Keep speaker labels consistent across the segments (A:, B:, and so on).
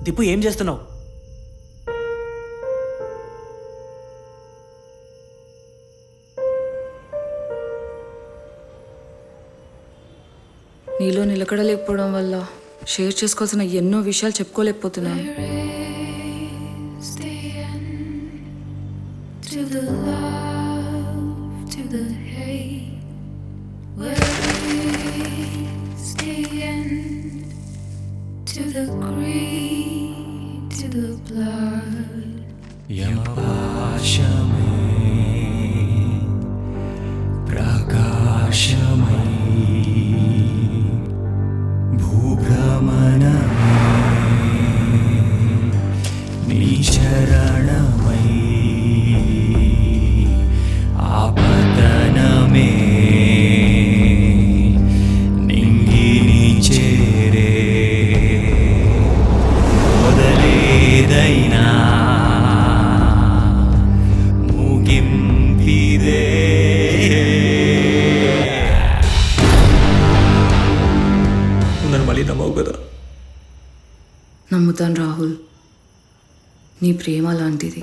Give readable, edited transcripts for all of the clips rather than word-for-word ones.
A: దీపు ఏం చేస్తున్నావు?
B: నీలో నిలకడలేకపోవడం వల్ల షేర్ చేసుకోవాల్సిన ఎన్నో విషయాలు చెప్పుకోలేకపోతున్నాను.
C: ప్రకాశమై భూభ్రమణమే నీ చరణమై ఆపదనమే నింగిని చేరే మొదలేదైనా ముగింపిదే. నన్ను మళ్ళీ నమ్మవు కదా?
B: నమ్ముతాను రాహుల్, నీ ప్రేమ లాంటిది.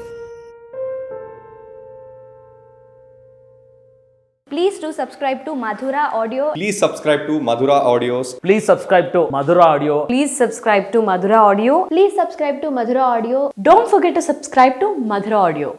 D: Please do subscribe to Madhura Audio.
E: Please subscribe to Madhura Audios.
F: Please subscribe to Madhura Audio.
D: Please subscribe to Madhura Audio. Please subscribe to Madhura Audio. Don't forget to subscribe to Madhura Audio.